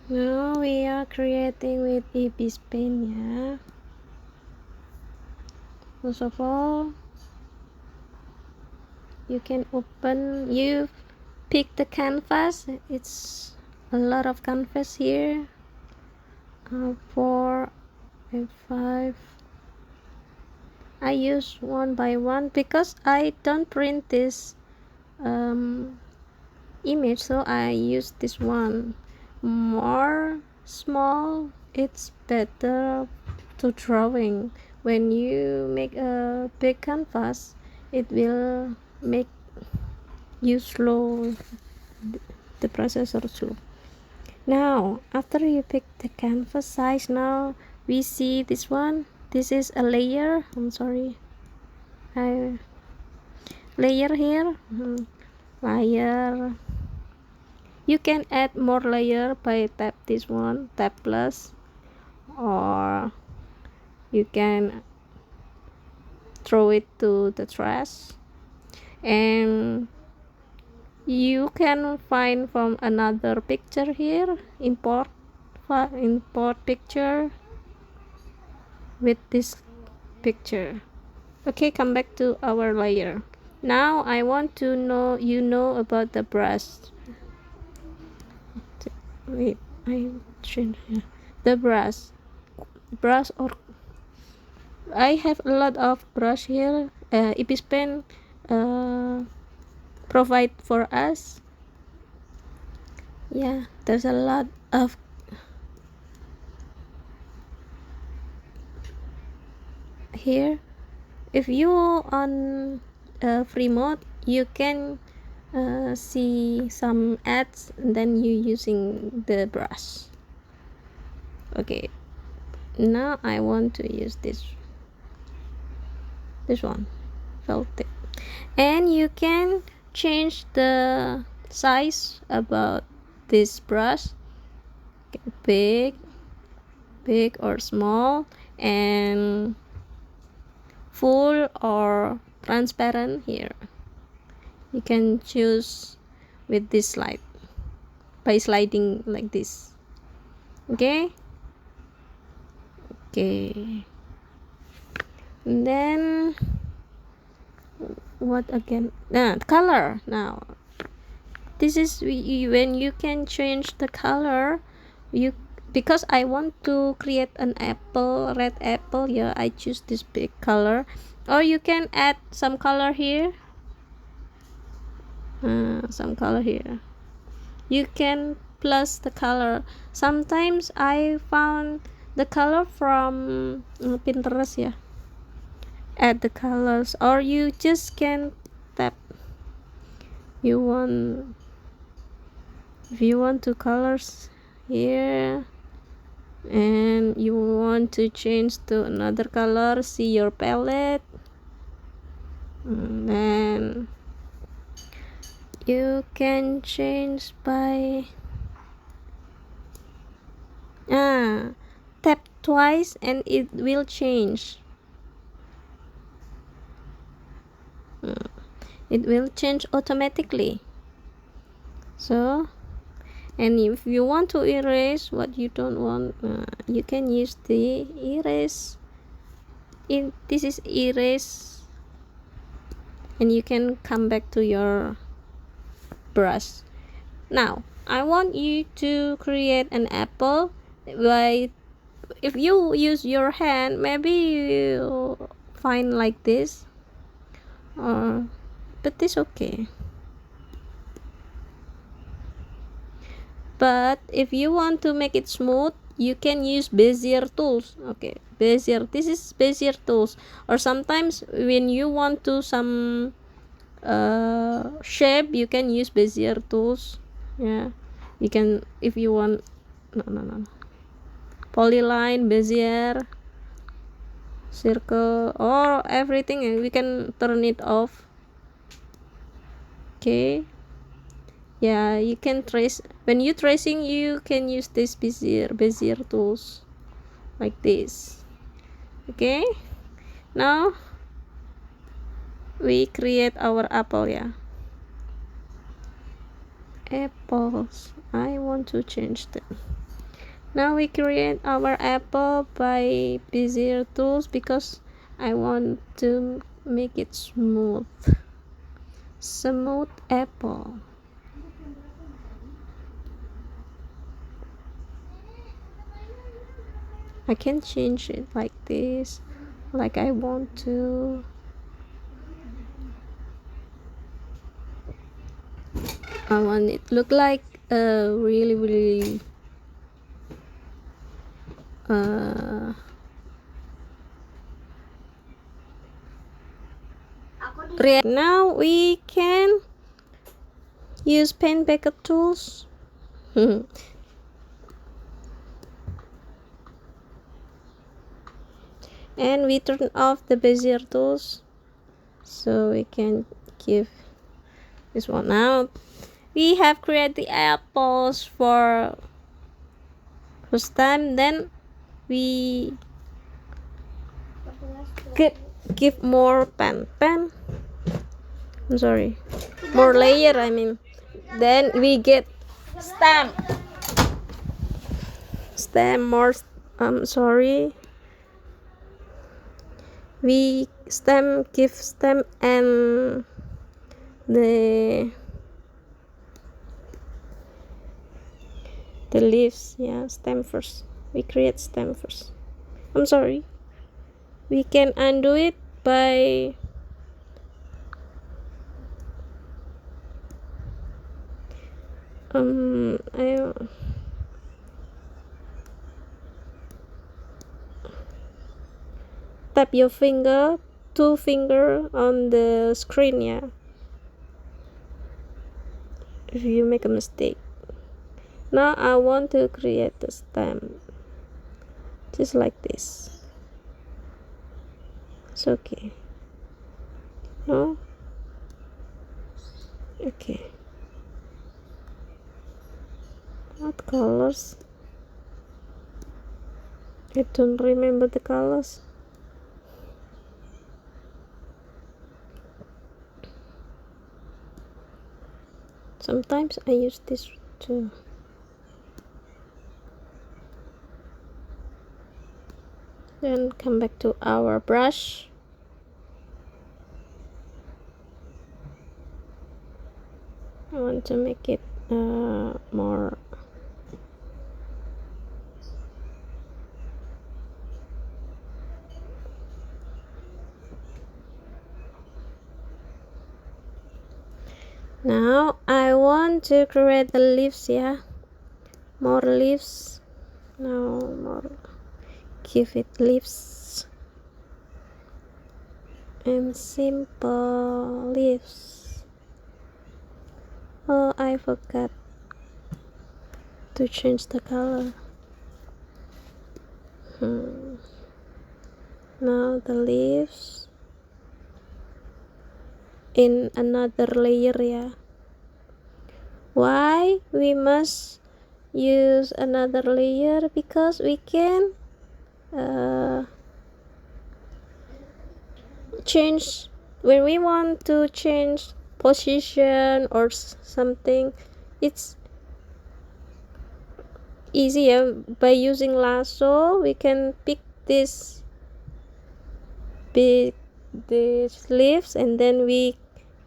Now we are creating with Ibis Paint ya. First of all, you can pick the canvas. It's a lot of canvas here. 4 and 5. I use one by one because I don't print this image, so I use this one. More small, it's better to drawing. When you make a big canvas, it will make you slow, the processor slow. Now after you pick the canvas size, now we see this one. This is a layer. I'm sorry, I layer here. Layer, you can add more layer by tap this one, tap plus, or you can throw it to the trash, and you can find from another picture here, import picture with this picture. Okay, come back to our layer. Now I want to know about the brush. Wait, I change the brush, or I have a lot of brush here. Ibis Pen provide for us. Yeah, there's a lot of here. If you on free mode, you can see some ads, and then you using the brush. Okay, now I want to use this one, felt it, and you can change the size about this brush, big or small, and full or transparent. Here you can choose with this slide by sliding like this. Okay, and then what again? Color. Now this is when you can change the color. Because I want to create an apple, red apple, yeah, I choose this big color. Or you can add some color here, you can plus the color. Sometimes I found the color from Pinterest, yeah, add the colors, or you just can tap. If you want two colors here, and you want to change to another color, see your palette, and then you can change by tap twice and it will change. It will change automatically. So, and if you want to erase what you don't want, you can use the erase. This is erase, and you can come back to your brush. Now I want you to create an apple. If you use your hand, maybe you find like this, but this okay. But if you want to make it smooth, you can use Bezier tools. Okay, Bezier, this is Bezier tools. Or sometimes when you want to some shape, you can use Bezier tools. Yeah, you can, if you want. No, polyline, Bezier, circle, or everything, and we can turn it off. Okay, yeah, you can trace. When you tracing, you can use this Bezier tools like this. Okay, now we create our apple. Yeah, apples, I want to change them. Now we create our apple by Bezier tools because I want to make it smooth apple. I can change it like this, like I want to. I want it look like really now we can use pen backup tools. And we turn off the Bezier tools so we can give this one out. We have created the apples for first time, then we give more pen I'm sorry, more layer, I mean. Then we get stem more sorry, we give stem and the leaves. Yeah, stem first. We create stem first. I'm sorry, we can undo it by tap your finger, two finger on the screen. Yeah, if you make a mistake. Now I want to create the stem just like this. It's okay. No? Okay. What colors? I don't remember the colors. Sometimes I use this too. Then come back to our brush. I want to make it more now. I want to create the leaves. Yeah, more leaves. Now more, give it leaves and simple leaves. Oh, I forgot to change the color. Now the leaves in another layer. Yeah, why we must use another layer? Because we can change when we want to change position or something. It's easier by using lasso. We can pick these leaves and then we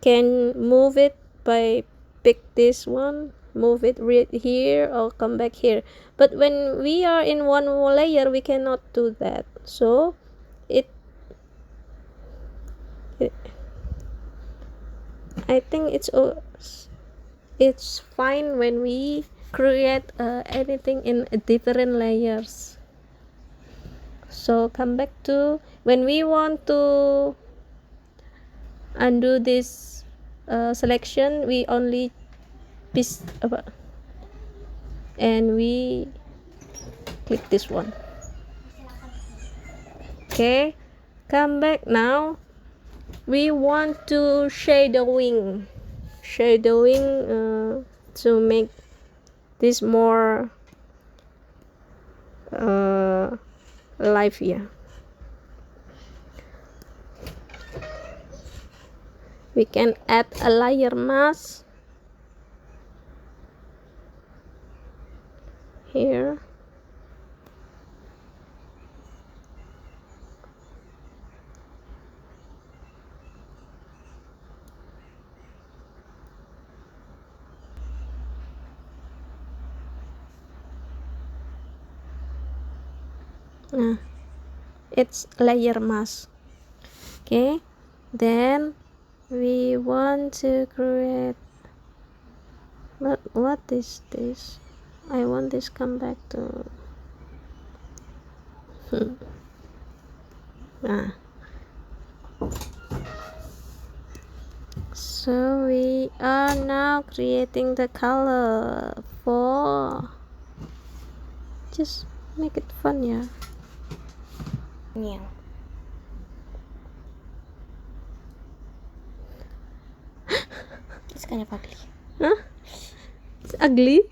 can move it by pick this one, move it right here or come back here. But when we are in one layer, we cannot do that. So I think it's fine when we create anything in different layers. So come back to when we want to undo this selection, we only piece and we click this one. Okay, come back. Now we want to shadowing to make this more live. Yeah, we can add a layer mask here. Nah, it's layer mask. Okay, then we want to create, but what is this? I want this come back to nah. So we are now creating the color for, just make it fun, yeah. Yeah. It's kind of ugly. Huh? It's ugly.